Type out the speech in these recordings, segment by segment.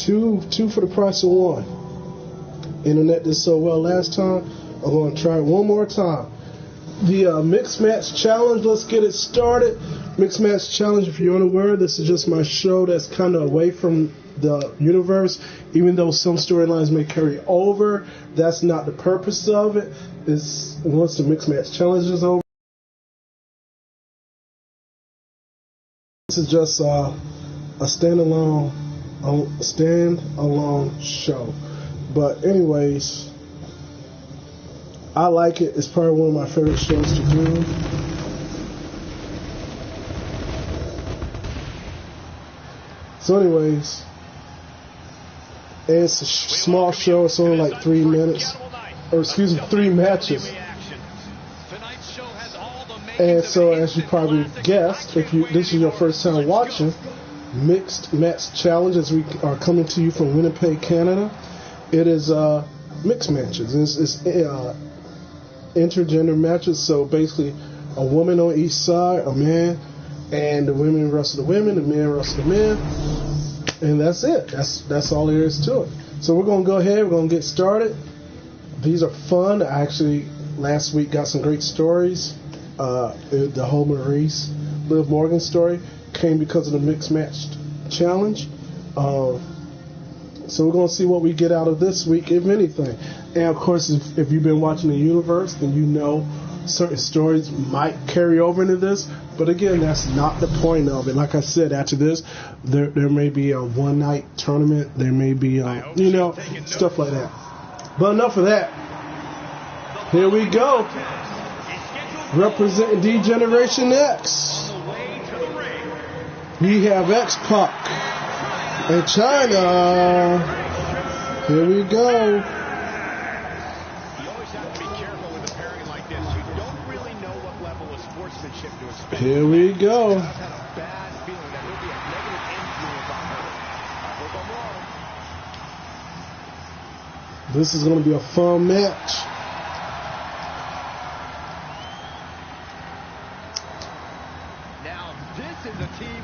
Two for the price of one. Internet did so well last time. I'm going to try it one more time. The Mixed Match Challenge, let's get it started. Mixed Match Challenge, if you're unaware, this is just my show that's kind of away from the universe. Even though some storylines may carry over, that's not the purpose of it. It's once the Mixed Match Challenge is over. This is just a standalone show. But anyways, I like it. It's probably one of my favorite shows to do. So anyways, it's a small show. It's only like 3 minutes, or excuse me, 3 matches. And so, as you probably guessed, if this is your first time watching, Mixed Match Challenge, as we are coming to you from Winnipeg, Canada. It is mixed matches. It's intergender matches. So basically, a woman on each side, a man, and the women wrestle the women, the men wrestle the men, and that's it. That's all there is to it. So we're gonna go ahead. We're gonna get started. These are fun. I actually last week got some great stories. The whole Maurice Liv Morgan story came because of the Mixed Match Challenge. So we're going to see what we get out of this week, if anything. And of course, if you've been watching the universe, then you know certain stories might carry over into this. But again, that's not the point of it. Like I said, after this, there may be a one-night tournament. There may be, stuff like that. But enough of that. Here we go. Representing D-Generation X, we have X-Pac and China. Here we go. You always have to be careful with a pairing like this. You don't really know what level of sportsmanship to expect. Here we go. I've had a bad feeling that he'll be a negative influence on her. I hope I'm wrong. This is going to be a fun match. Now this is a team.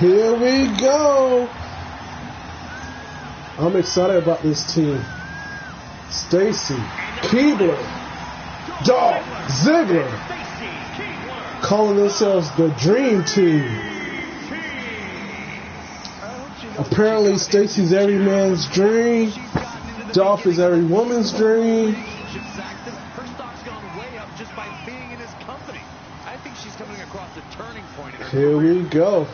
Here we go. I'm excited about this team. Stacy, Keibler, Dolph Ziggler, calling themselves the Dream Team. Apparently, Stacy's every man's dream. Dolph is every woman's dream. Her stock's gone way up just by being in his company. I think she's coming across a turning point in her Here we go.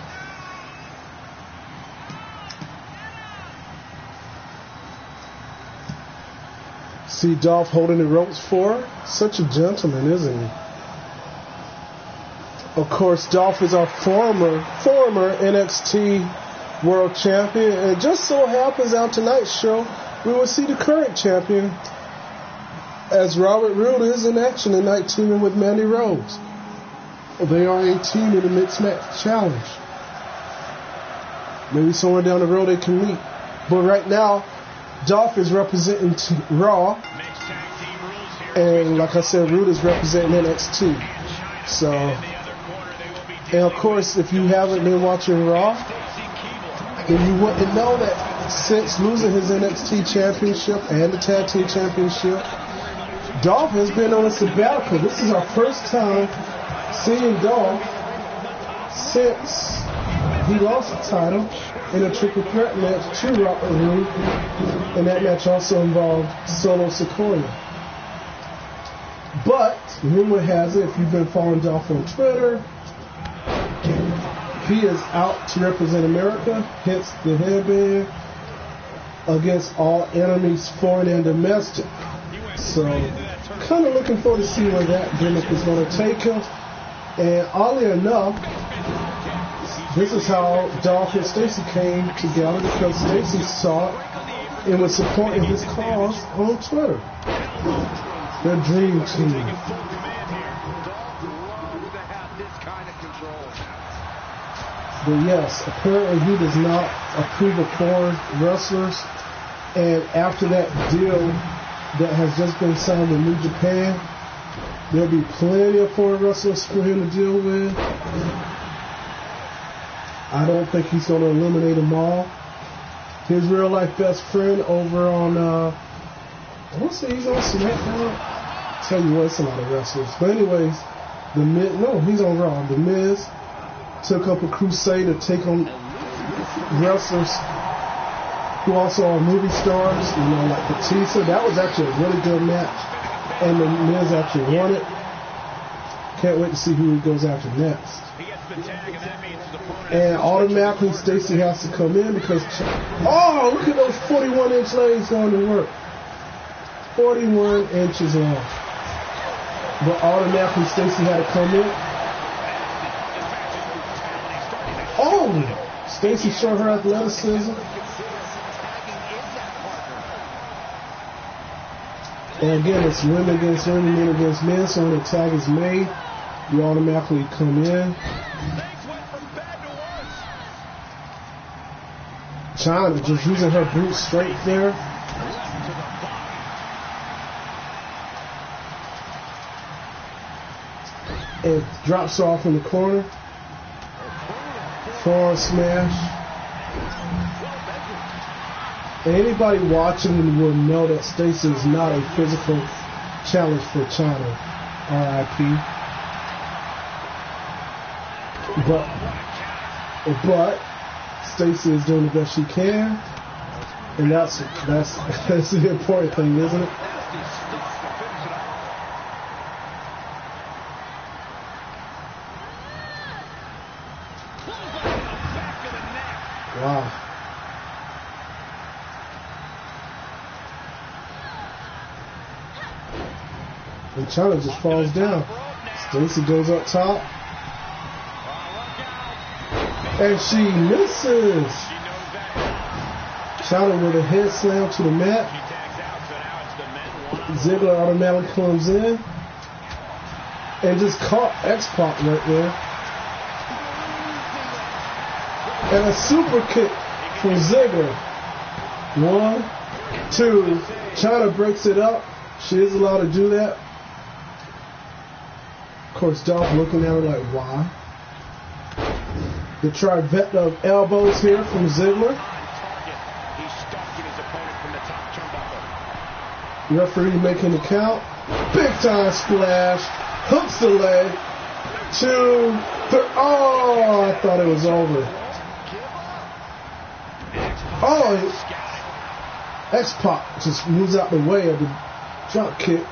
See Dolph holding the ropes for her. Such a gentleman, isn't he? Of course, Dolph is our former NXT World Champion. And it just so happens on tonight's show, we will see the current champion, as Robert Roode is in action tonight, teaming with Mandy Rose. They are a team in the Mixed Match Challenge. Maybe somewhere down the road they can meet. But right now, Dolph is representing Raw. And like I said, Roode is representing NXT. So, and of course, if you haven't been watching Raw, then you wouldn't know that since losing his NXT Championship and the Tag Team Championship, Dolph has been on a sabbatical. This is our first time seeing Dolph since he lost the title in a triple threat match to Robert Roode, and that match also involved Solo Sikoa. But rumor has it, if you've been following Dolph on Twitter, he is out to represent America, hence the headband, against all enemies, foreign and domestic. So, kind of looking forward to see where that gimmick is going to take him. And oddly enough, this is how Dolph and Stacy came together, because Stacy saw it and was supporting his cause on Twitter. The Dream Team. But yes, apparently he does not approve of foreign wrestlers. And after that deal that has just been signed with New Japan, there'll be plenty of foreign wrestlers for him to deal with. I don't think he's going to eliminate them all. his real life best friend over on, I want to say he's on SmackDown. Tell you what, it's a lot of wrestlers. But anyways, The Miz, no, he's on Raw. The Miz took up a crusade to take on wrestlers who also are movie stars, you know, like Batista. That was actually a really good match, and The Miz actually won it. Can't wait to see who he goes after next. And automatically Stacy has to come in because, oh, look at those 41-inch legs going to work. 41 inches long. But automatically Stacy had to come in. Oh, Stacy showed her athleticism. And again, it's women against women, men against men. So when the tag is made, you automatically come in. China just using her boots straight there. And drops her off in the corner. Forearm smash. And anybody watching will know that Stacy is not a physical challenge for China. R.I.P. But Stacy is doing the best she can, and that's the important thing, isn't it? Wow. And China just falls down. Stacy goes up top. And she misses. China with a head slam to the mat. Ziggler automatically comes in. And just caught X-Pac right there. And a super kick from Ziggler. 1, 2. China breaks it up. She is allowed to do that. Of course, Dolph looking at her like, why? The trifecta of elbows here from Ziggler. Referee making the count. Big time splash. Hooks the leg. 2, 3. Oh, I thought it was over. Oh, X-Pac just moves out the way of the drop kick.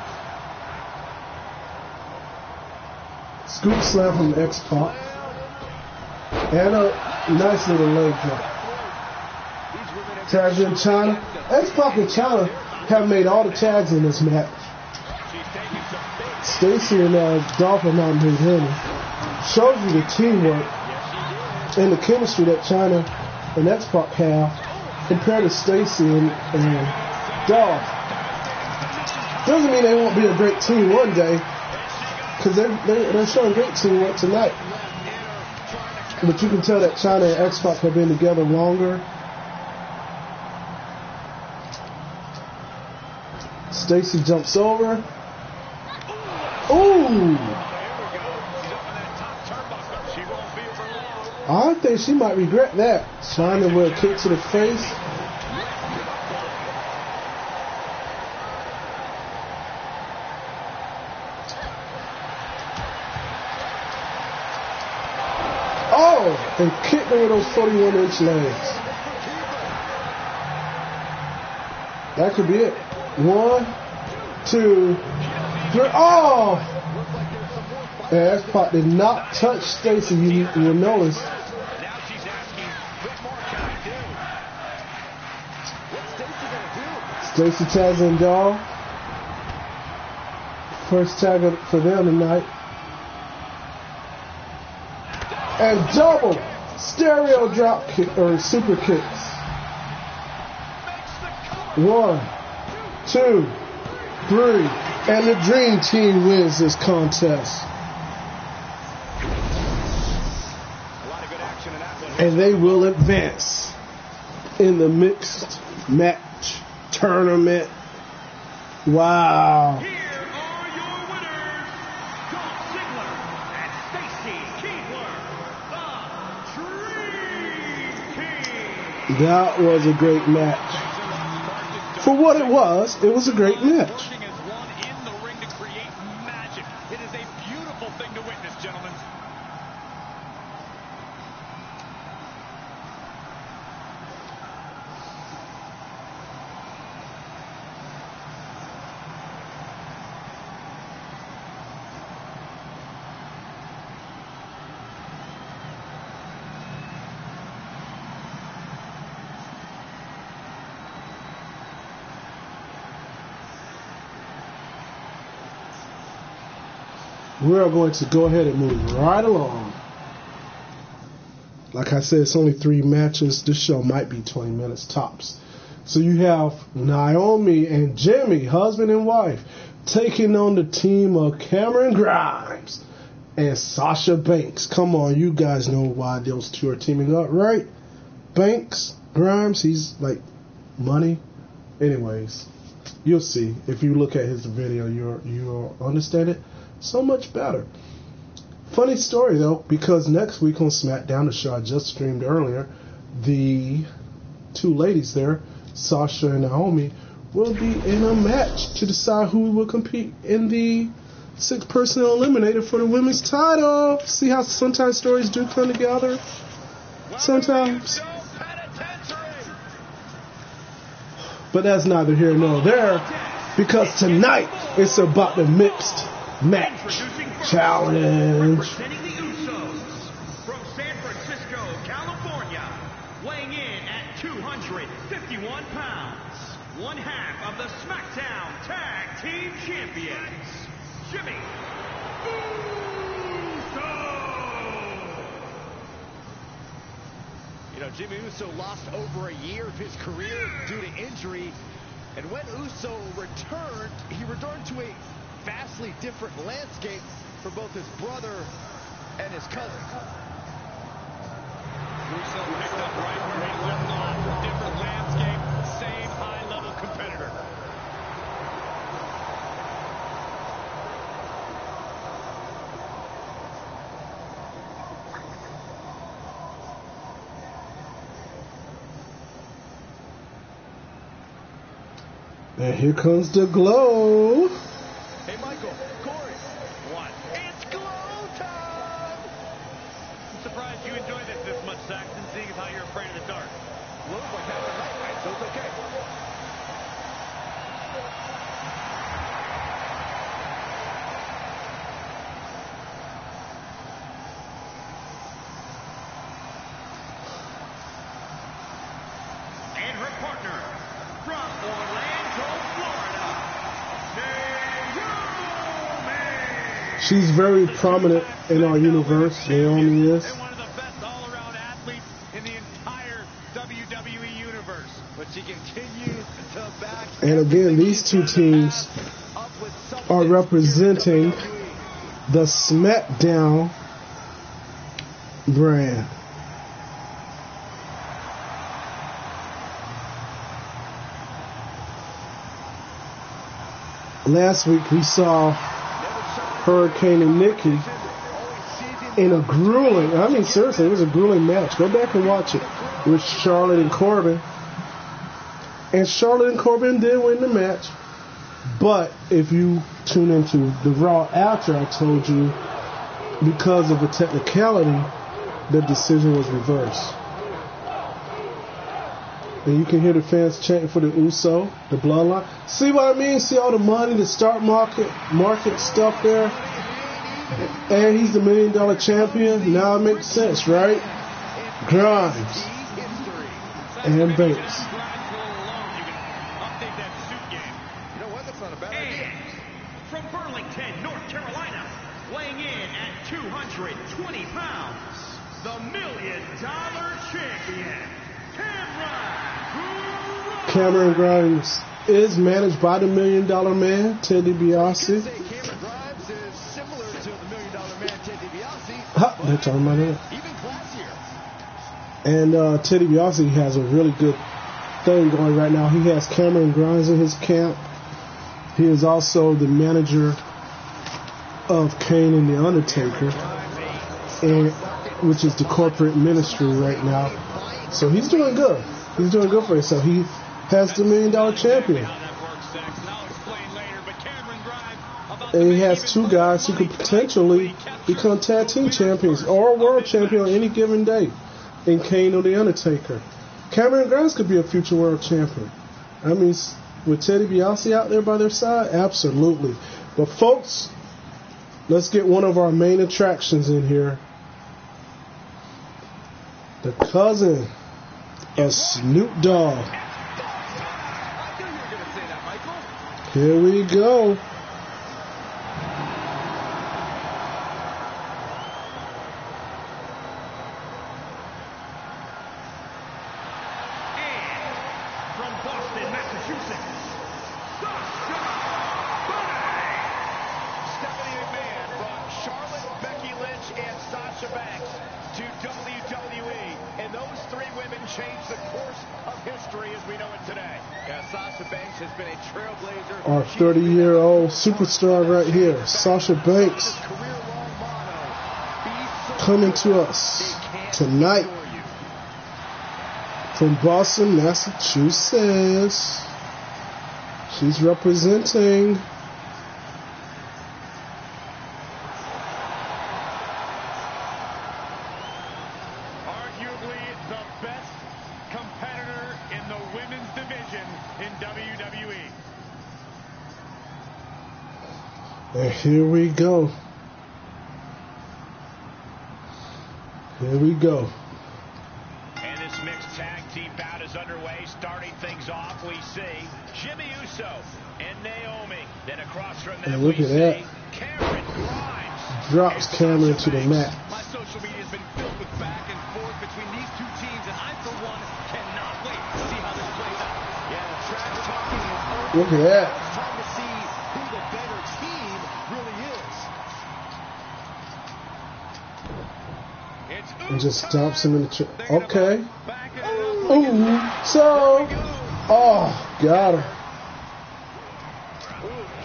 Scoop slam from X-Pac. And a nice little leg drop. Tags in China. X-Pac and China have made all the tags in this match. Stacy and Dolph are not been winning. Shows you the teamwork and the chemistry that China and X-Pac have compared to Stacy and Dolph. Doesn't mean they won't be a great team one day, because they're showing great teamwork tonight. But you can tell that China and X-Pac have been together longer. Stacy jumps over. Ooh! I think she might regret that. China with a kick to the face. Oh! And kicked her with those 41-inch legs. That could be it. 1, 2, 3. Oh! And X-Pac did not touch Stacy. You'll notice. Stacy tags in Dolph. First tag for them tonight. And double stereo drop kick or super kicks. 1, 2, 3, and the Dream Team wins this contest. And they will advance in the mixed match tournament. Wow. Here are your winners, Dolph Ziggler and Stacy Keibler, the Dream Team. That was a great match. For what it was a great match. It is a beautiful thing to witness, gentlemen. We are going to go ahead and move right along. Like I said, it's only 3 matches. This show might be 20 minutes tops. So you have Naomi and Jimmy, husband and wife, taking on the team of Cameron Grimes and Sasha Banks. Come on, you guys know why those two are teaming up, right? Banks, Grimes, he's like money. Anyways, you'll see. If you look at his video, you'll understand it so much better. Funny story though, because next week on SmackDown, the show I just streamed earlier, the 2 ladies there, Sasha and Naomi, will be in a match to decide who will compete in the 6-person eliminator for the women's title. See how sometimes stories do come together? Sometimes. But that's neither here nor there, because tonight it's about the mixed match challenge. Representing the Usos from San Francisco, California, weighing in at 251 pounds, one half of the SmackDown Tag Team Champions, Jimmy Uso. You know, Jimmy Uso lost over a year of his career due to injury, and when Uso returned, he returned to a vastly different landscape for both his brother and his cousin. Uso picked up right where he left off. Different landscape, same high-level competitor. And here comes the glow. Hey, Michael, Corey. What? It's glow time! I'm surprised you enjoy this much, Saxton, seeing as how you're afraid of the dark. Glow's like having a nightlight, so it's okay. And her partner, from Orlando, Florida, Naomi. She's very prominent in our universe. Naomi is. And one of the best all-around athletes in the entire WWE universe. But she continues to back. And again, these 2 teams up with are substance representing here in WWE. the SmackDown brand. Last week we saw Hurricane and Nikki in a grueling, I mean seriously, it was a grueling match. Go back and watch it with Charlotte and Corbin. And Charlotte and Corbin did win the match. But if you tune into the Raw after, I told you, because of a technicality, the decision was reversed. And you can hear the fans chanting for the Uso, the bloodline. See what I mean? See all the money, the stock market stuff there? And he's the $1 million champion. Now it makes sense, right? Grimes and Banks. You know what? That's not a bad idea. From Burlington, North Carolina, weighing in at 220 pounds, the $1 million champion, Cameron Grimes is managed by the $1 Million Man, Ted DiBiase. Cameron Grimes is similar to the $1 Million Man, Ted DiBiase. Ha, they're talking about it. Even classier. And Ted DiBiase has a really good thing going right now. He has Cameron Grimes in his camp. He is also the manager of Kane and The Undertaker, and which is the corporate ministry right now. So he's doing good. He's doing good for himself. He has the $1 million champion. And he has two guys who could potentially become tag team champions or a world champion on any given day in Kane or The Undertaker. Cameron Grimes could be a future world champion. I mean, with Teddy DiBiase out there by their side, absolutely. But folks, let's get one of our main attractions in here. The cousin of Snoop Dogg. Here we go. To WWE, and those three women changed the course of history as we know it today. Yeah, Sasha Banks has been a trailblazer. Our 30-year-old superstar right here, Sasha Banks, coming to us tonight from Boston, Massachusetts. She's representing and here we go. Here we go. And this mixed tag team bout is underway. Starting things off, we see Jimmy Uso and Naomi. Then across from them, and look at that. Cameron Grimes drops Cameron to the mat. My social media has been filled with back and forth between these two teams, and I, for one, cannot wait to see how this plays out. Yeah, the trash talking is over. Look at that. It's time to see who the better team really is. And just stomps him in the chair. Okay. Ooh, so, oh, got her.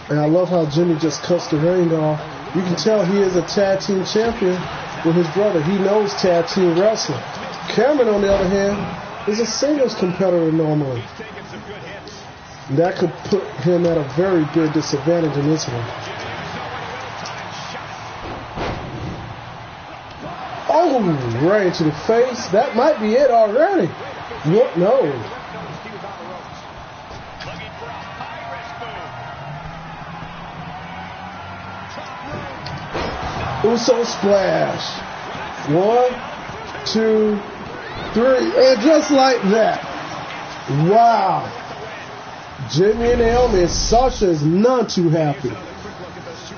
And I love how Jimmy just cuts the ring off. You can tell he is a tag team champion with his brother. He knows tag team wrestling. Cameron, on the other hand, is a singles competitor normally. That could put him at a very big disadvantage in this one. Oh, right into the face. That might be it already. What? No. Uso splash. 1, 2, 3. And just like that. Wow. Jimmy and Naomi and Sasha is none too happy.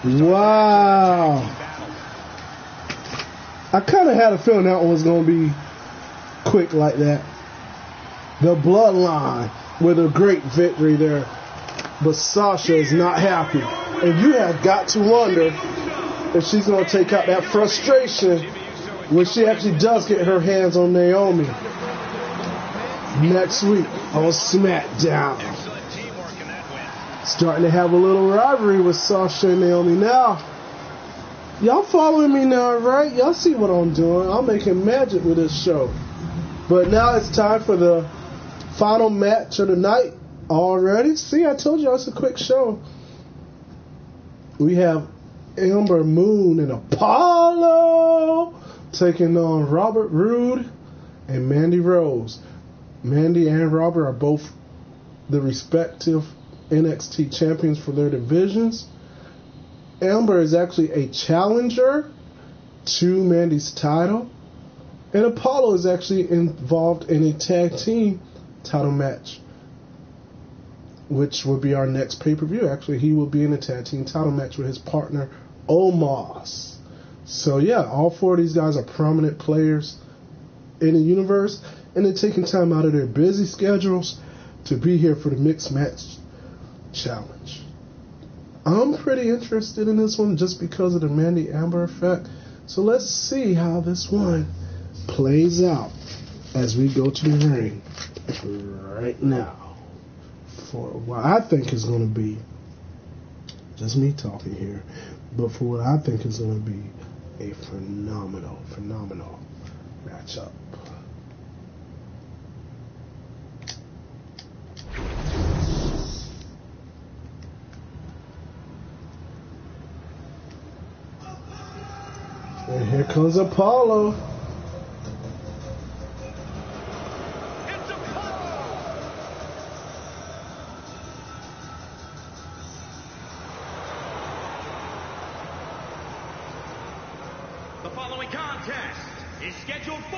Wow. I kind of had a feeling that one was going to be quick like that. The Bloodline with a great victory there. But Sasha is not happy. And you have got to wonder if she's going to take out that frustration when she actually does get her hands on Naomi next week on SmackDown. Starting to have a little rivalry with Sasha and Naomi now. Y'all following me now, right? Y'all see what I'm doing. I'm making magic with this show. But now it's time for the final match of the night already. See, I told you it's a quick show. We have Ember Moon and Apollo taking on Robert Roode and Mandy Rose. Mandy and Robert are both the respective NXT champions for their divisions. Ember is actually a challenger to Mandy's title. And Apollo is actually involved in a tag team title match, which will be our next pay-per-view. Actually, he will be in a tag team title match with his partner, Omos. So, yeah, all four of these guys are prominent players in the universe, and they're taking time out of their busy schedules to be here for the Mixed Match Challenge. I'm pretty interested in this one just because of the Mandy Amber effect. So let's see how this one plays out as we go to the ring right now for what I think is going to be, just me talking here, but for what I think is going to be a phenomenal matchup. here comes Apollo. It's Apollo! The following contest is scheduled for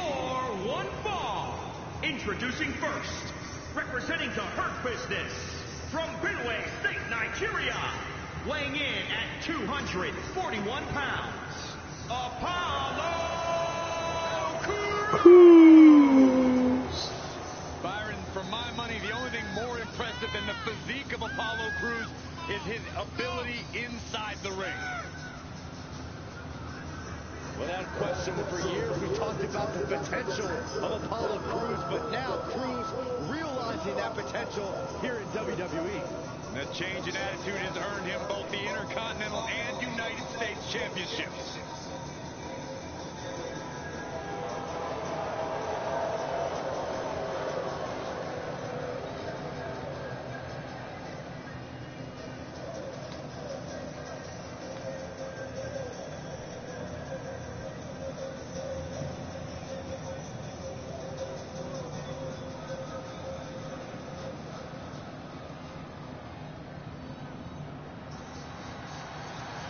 one fall. Introducing first, representing the Hurt Business from Benue State, Nigeria, weighing in at 241 pounds, Apollo Crews. Byron, for my money, the only thing more impressive than the physique of Apollo Crews is his ability inside the ring. Without question, for years we talked about the potential of Apollo Crews, but now Crews realizing that potential here in WWE. The change in attitude has earned him both the Intercontinental and United States Championships.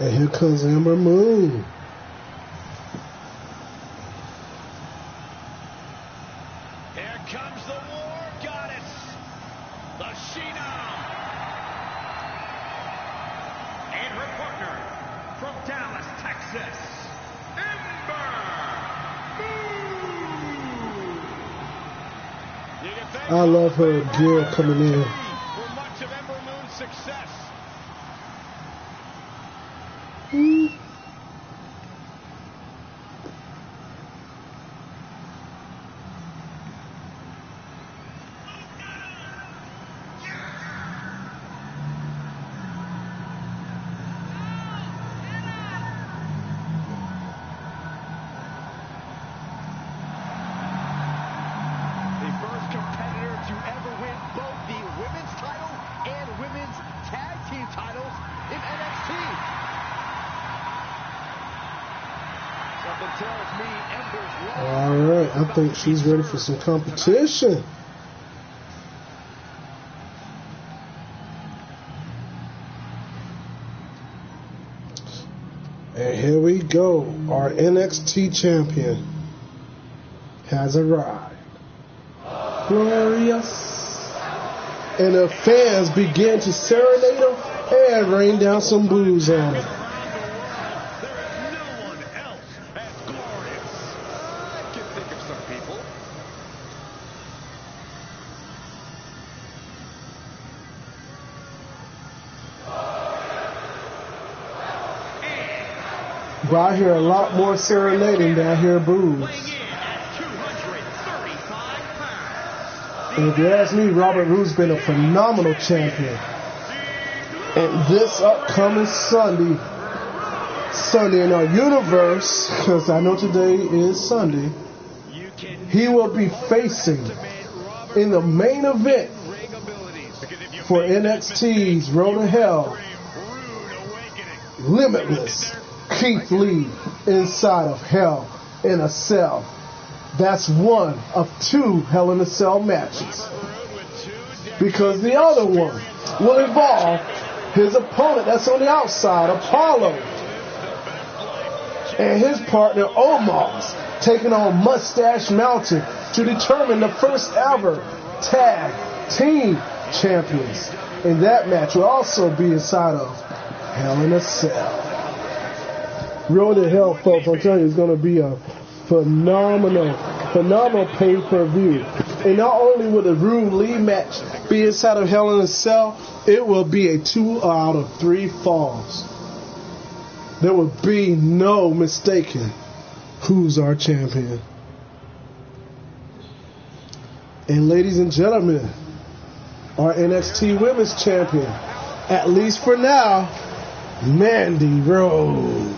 And here comes Ember Moon. Here comes the War Goddess, the She-Dom. And her partner from Dallas, Texas, Ember Moon. You can thank I love her gear coming in. for much of Ember Moon's success. The first competitor to ever win both the women's title and women's tag team titles in NXT. Something tells me Ember's All right, I think she's ready for some competition. And here we go. Our NXT champion has arrived. Glorious. And the fans begin to serenade her and rain down some blues on her. There is no one else as glorious. I can think of some people. But I hear a lot more serenading than I hear blues. Weighing in at 235 pounds. And if you ask me, Robert Roode's been a phenomenal champion. And this upcoming Sunday in our universe, because I know today is Sunday, he will be facing in the main event for NXT's Road to Hell, Limitless Keith Lee inside of Hell in a Cell. That's one of 2 Hell in a Cell matches. Because the other one will involve his opponent that's on the outside, Apollo, and his partner Omos taking on Mustache Mountain to determine the first ever tag team champions. And that match will also be inside of Hell in a Cell. Road to Hell, folks, I'm telling you, it's going to be a phenomenal pay-per-view. And not only will the Rude Lee match be inside of Hell in a Cell, it will be a 2 out of 3 falls. There will be no mistaking who's our champion. And ladies and gentlemen, our NXT Women's Champion, at least for now, Mandy Rose.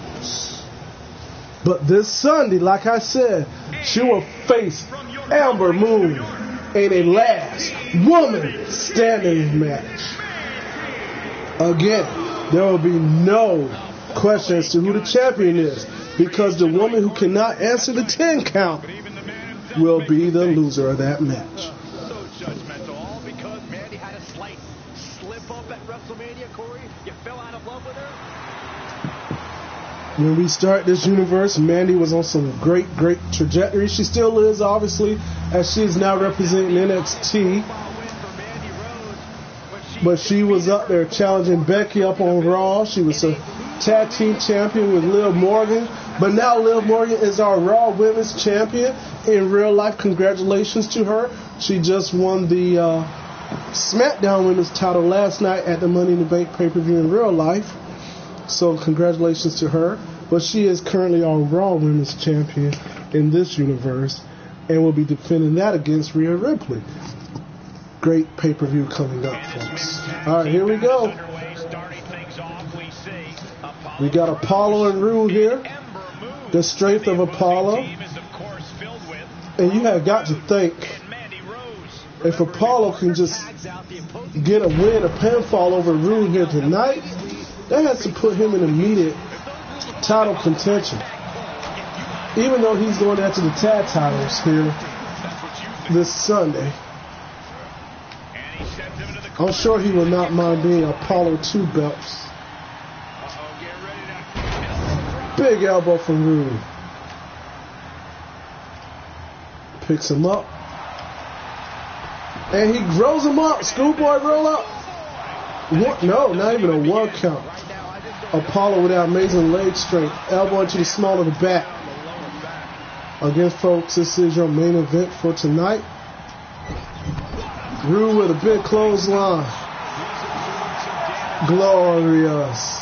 But this Sunday, like I said, she will face Ember Moon in a last woman standing match. Again, there will be no question as to who the champion is. because the woman who cannot answer the 10 count will be the loser of that match. So judgmental, all because Mandy had a slight slip up at WrestleMania, Corey. You fell out of love with her. When we start this universe, Mandy was on some great trajectory. She still is, obviously, as she is now representing NXT. But she was up there challenging Becky up on Raw. She was a tag team champion with Liv Morgan. But now Liv Morgan is our Raw Women's Champion. In real life, congratulations to her. She just won the SmackDown Women's title last night at the Money in the Bank pay-per-view in real life. So congratulations to her. But she is currently our Raw Women's Champion in this universe. And will be defending that against Rhea Ripley. Great pay-per-view coming up, folks. All right, here we go. We got Apollo and Rude here. The strength of Apollo. And you have got to think, if Apollo can just get a win, a pinfall over Rude here tonight, that has to put him in immediate title contention. Even though he's going after the tag titles here this Sunday. I'm sure he will not mind being Apollo 2 belts. Big elbow from Rude. Picks him up. And he rolls him up. Schoolboy roll up. What? No, not even a 1 count. Apollo with that amazing leg strength. Elbow into the small of the back. Again, folks, this is your main event for tonight. Rude with a big clothesline. Glorious.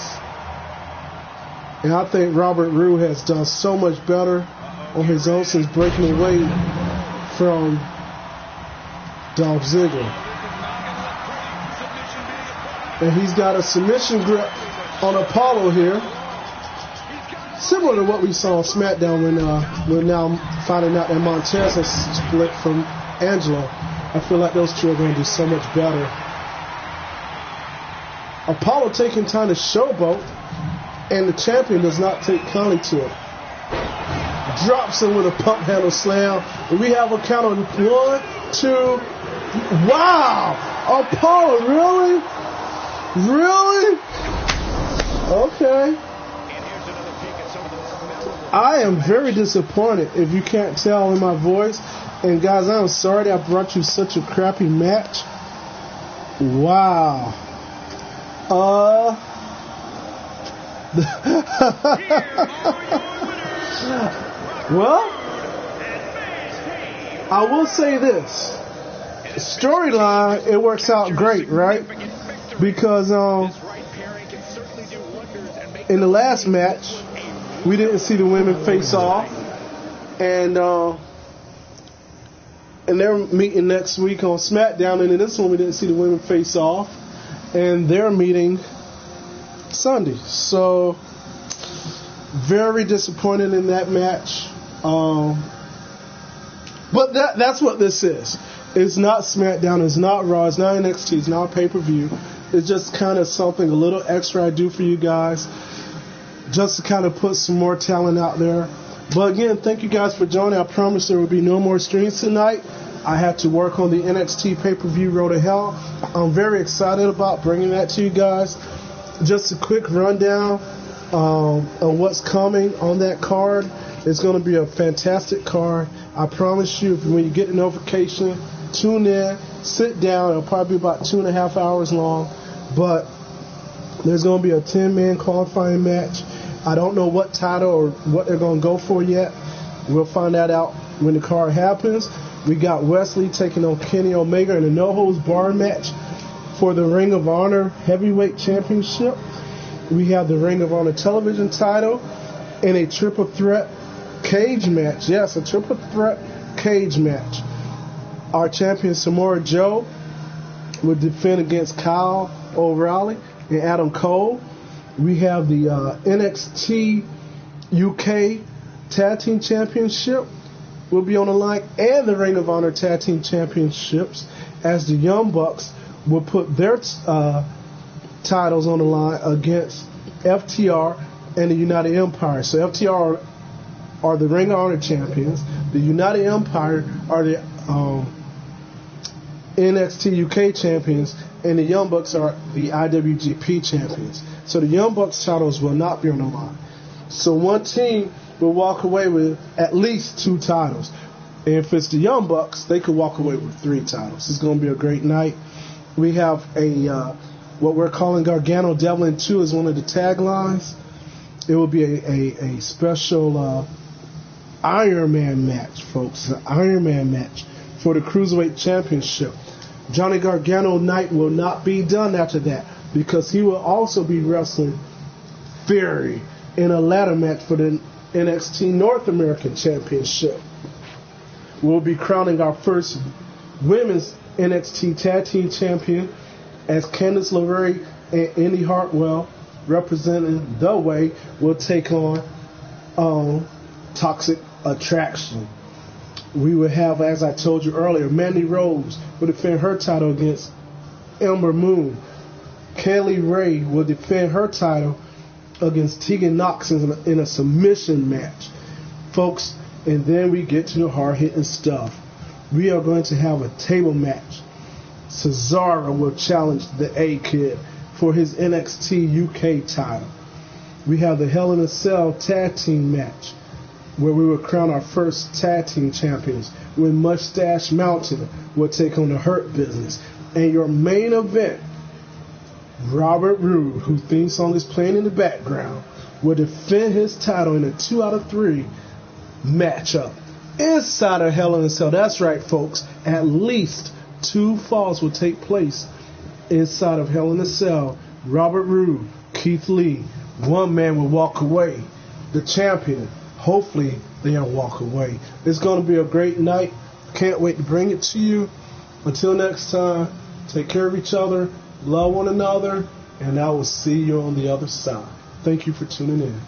And I think Robert Roode has done so much better on his own since breaking away from Dolph Ziggler. And he's got a submission grip on Apollo here. Similar to what we saw on SmackDown when we're now finding out that Montez has split from Angelo. I feel like those two are going to do so much better. Apollo taking time to showboat, and the champion does not take kindly to it. Drops him with a pump handle slam. And we have a count on 1, 2. Wow! Apollo, really? Really? Okay. I am very disappointed, if you can't tell in my voice. And guys, I'm sorry I brought you such a crappy match. Wow. Well, I will say this. Storyline, it works out great, right? Because in the last match, we didn't see the women face off. And they're meeting next week on SmackDown. And in this one, we didn't see the women face off. And they're meeting Sunday. So, very disappointed in that match. But that's what this is. It's not SmackDown. It's not Raw. It's not NXT. It's not pay-per-view. It's just kind of something a little extra I do for you guys. Just to kind of put some more talent out there. But again, thank you guys for joining. I promise there will be no more streams tonight. I have to work on the NXT pay-per-view Road to Hell. I'm very excited about bringing that to you guys. Just a quick rundown on what's coming on that card. It's going to be a fantastic card. I promise you, when you get the notification, tune in, sit down. It'll probably be about 2.5 hours long. But there's going to be a 10-man qualifying match. I don't know what title or what they're going to go for yet. We'll find that out when the card happens. We got Wesley taking on Kenny Omega in a no-holds-barred match for the Ring of Honor Heavyweight Championship. We have the Ring of Honor Television title in a triple threat cage match. Yes, a triple threat cage match. Our champion Samoa Joe will defend against Kyle O'Reilly and Adam Cole. We have the NXT UK Tag Team Championship will be on the line, and the Ring of Honor Tag Team Championships, as the Young Bucks will put their titles on the line against FTR and the United Empire. So FTR are the Ring of Honor champions. The United Empire are the NXT UK champions, and the Young Bucks are the IWGP champions. So the Young Bucks titles will not be on the line. So one team will walk away with at least 2 titles. And if it's the Young Bucks, they could walk away with 3 titles. It's going to be a great night. We have what we're calling Gargano Devlin 2 is one of the taglines. It will be a special Iron Man match, folks. An Iron Man match for the Cruiserweight Championship. Johnny Gargano night will not be done after that because he will also be wrestling Theory in a ladder match for the NXT North American Championship. We'll be crowning our first women's NXT Tag Team Champion as Candice LeRae and Indy Hartwell, representing The Way, will take on Toxic Attraction. We will have, as I told you earlier, Mandy Rose will defend her title against Ember Moon. Kaylee Ray will defend her title against Tegan Knox in a submission match. Folks, and then we get to the hard-hitting stuff. We are going to have a table match. Cesaro will challenge the A-Kid for his NXT UK title. We have the Hell in a Cell tag team match where we will crown our first tag team champions when Mustache Mountain will take on the Hurt Business. And your main event, Robert Roode, whose theme song is playing in the background, will defend his title in a 2 out of 3 matchup inside of Hell in a Cell. That's right, folks. At least 2 falls will take place inside of Hell in a Cell. Robert Roode, Keith Lee, one man will walk away, the champion. Hopefully they'll walk away. It's going to be a great night. Can't wait to bring it to you. Until next time, take care of each other, love one another, and I will see you on the other side. Thank you for tuning in.